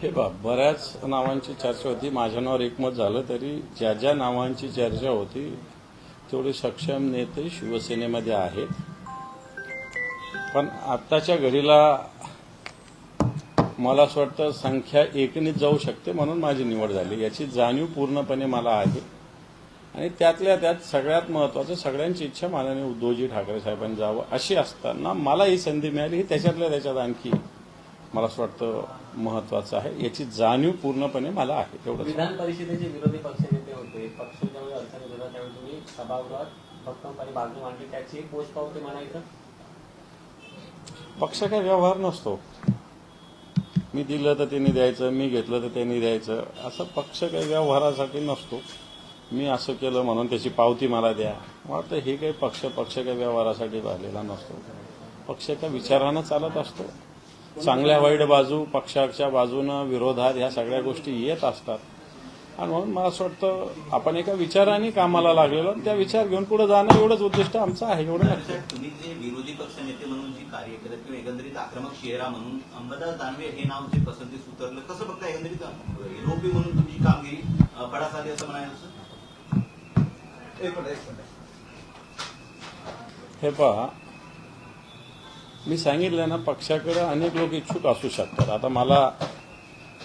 हे बा बऱ्याच नावांची चर्चा होती. माझ्या नावावर एकमत झालं तरी ज्या ज्या नावांची चर्चा होती तेवढे सक्षम नेते शिवसेनेमध्ये आहेत. पण आत्ताच्या घडीला मला असं वाटतं संख्या एकनीच जाऊ शकते म्हणून माझी निवड झाली. याची जाणीव पूर्णपणे मला आहे. आणि त्यातल्या त्यात सगळ्यात महत्त्वाचं सगळ्यांची इच्छा माननीय उद्धवजी ठाकरे साहेबांनी जावं अशी असताना मला ही संधी मिळाली. ही त्याच्यातल्या त्याच्यात आणखी मला असं वाटतं महत्त्वाचं आहे. याची जाणीव पूर्णपणे मला आहे. तेवढं विधान परिषदेचे विरोधी पक्षनेते होते. पक्ष ज्यावेळी अडचणीत होता त्यावेळी तुम्ही सभागृहात भक्कमपणे बाजू मांडली. त्याची एक पोच पावती म्हणायचं. पक्ष काही व्यवहार नसतो. मी दिलं तर त्यांनी द्यायचं, मी घेतलं तर त्यांनी द्यायचं, असं पक्ष काही व्यवहारासाठी नसतो. मी असं केलं म्हणून त्याची पावती मला द्या. मला वाटतं हे काही पक्ष काही व्यवहारासाठी राहिलेला नसतो. पक्ष एका विचारानं चालत असतो. चांगल्या वाईट बाजू पक्षाच्या बाजूनं विरोधात ह्या सगळ्या गोष्टी येत असतात. आणि म्हणून मला असं वाटतं आपण एका विचाराने कामाला लागलेलो त्या विचार घेऊन पुढे जाणं एवढंच उद्दिष्ट आमचं आहे. एवढं नक्की. तुम्ही जे विरोधी पक्षनेते म्हणून जी कार्य केलं किंवा एकंदरीत आक्रमक चेहरा म्हणून अंबादास दानवे हे नाव जे पसंतीस उतरलं, कसं बघता एकंदरीत एलओपी म्हणून तुमची कामगिरी पडास आली असं म्हणायचं? हे पहा, मी सांगितलं ना, पक्षाकडे अनेक लोक इच्छुक असू शकतात. आता मला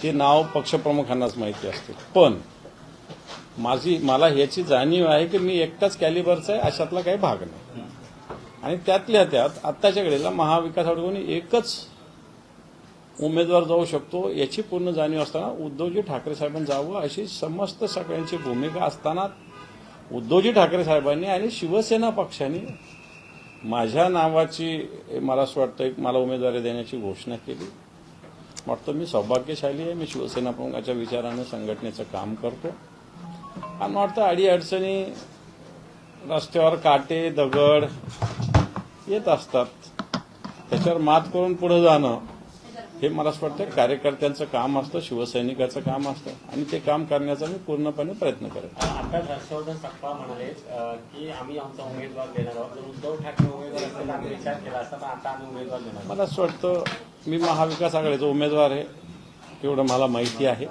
ते नाव पक्षप्रमुखांनाच माहिती असते. पण मला ह्याची जाणीव आहे की मी एकटाच कॅलिबरचा आहे अशातला काही भाग नाही. आणि त्यातल्या त्यात आत्ताच्या घडीला महाविकास आघाडीने एकच उमेदवार जाऊ शकतो याची पूर्ण जाणीव असताना उद्धवजी ठाकरे साहेबांनी जावं अशी समस्त सगळ्यांची भूमिका असताना उद्धवजी ठाकरे साहेबांनी आणि शिवसेना पक्षाने माझ्या नावाची मला असं वाटतं एक मला उमेदवारी देण्याची घोषणा केली. वाटतं मी सौभाग्यशाली आहे. मी शिवसेना प्रमुखाच्या विचारानं संघटनेचं काम करतो. आणि वाटतं अडीअडचणी रस्त्यावर काटे दगड येत असतात. त्याच्यावर मात करून पुढे जाणं हे मला असं वाटतं कार्यकर्त्यांचं काम असतं, शिवसैनिकाचं काम असतं. आणि ते काम करण्याचा मी पूर्णपणे प्रयत्न करेन. आता हर्षवर्धन सपकाळ म्हणाले की आम्ही आमचा उमेदवार देणार आहोत. जर उद्धव ठाकरे उमेदवार असतील तर आम्ही विचार केला असता, पण आता आम्ही उमेदवार देणार. मला असं वाटतं मी महाविकास आघाडीचा उमेदवार आहे एवढं मला माहिती आहे.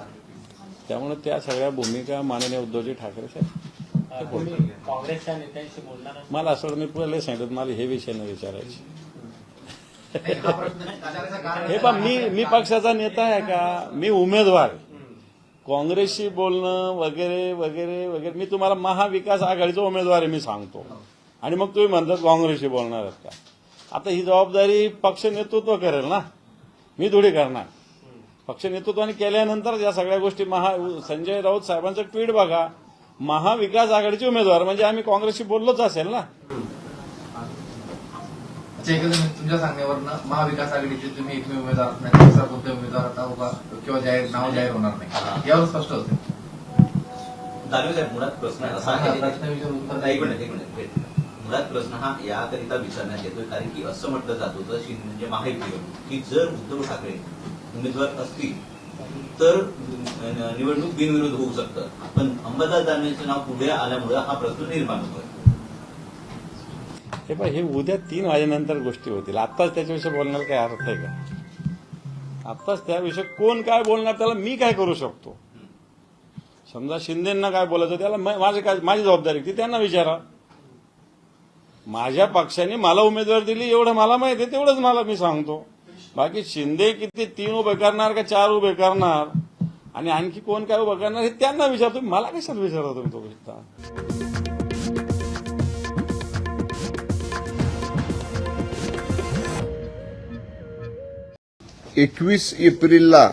त्यामुळे त्या सगळ्या भूमिका माननीय उद्धवजी ठाकरे साहेब. तुम्ही काँग्रेसच्या नेत्यांशी बोलणार आहात? मला असं मी पहिले सांगितलं मला हे विषय न विचारायचे. हे पण मी पक्षाचा नेता आहे का? मी उमेदवार. काँग्रेसशी बोलणं वगैरे वगैरे वगैरे मी तुम्हाला महाविकास आघाडीचा उमेदवार आहे मी सांगतो. आणि मग तुम्ही म्हणतात काँग्रेसशी बोलणार आहेत का? आता ही जबाबदारी पक्ष नेतृत्व करेल ना, मी थोडी करणार. पक्ष नेतृत्वाने केल्यानंतर या सगळ्या गोष्टी संजय राऊत साहेबांचं ट्विट बघा, महाविकास आघाडीचे उमेदवार म्हणजे आम्ही काँग्रेसशी बोललोच असेल ना. तुमच्या सांगण्यावरनं महाविकास आघाडीचे तुम्ही एकमेव उमेदवार नाही, दुसरा कोणते उमेदवार आता उभा किंवा नाव जाहीर होणार नाही यावर स्पष्ट होते. दानवे साहेब, मुळात प्रश्न असा आहे, एक मिनिट. मुळात प्रश्न हा याकरिता विचारण्यात येतोय कारण की असं म्हटलं जात होतं म्हणजे महायुतीवर की जर उद्धव ठाकरे उमेदवार असतील तर निवडणूक बिनविरोध होऊ शकतं. पण अंबादास दानवेचं नाव पुढे आल्यामुळे हा प्रश्न निर्माण होतोय. हे हे उद्या 3 वाजेनंतर गोष्टी होतील. आत्ताच त्याच्याविषयी बोलण्याला काही अर्थ आहे का? आत्ताच त्याविषयी कोण काय बोलणार त्याला मी काय करू शकतो? समजा शिंदेंना काय बोलायचं त्याला माझी जबाबदारी ती त्यांना विचारा. माझ्या पक्षाने मला उमेदवार दिली एवढं मला माहिती आहे, तेवढंच मी सांगतो. बाकी शिंदे किती 3 उभे करणार का 4 उभे करणार आणि आणखी कोण काय उभं करणार हे त्यांना विचारतो. मला कशाला विचारतो तुम्ही तो विचार? 21 एप्रिलला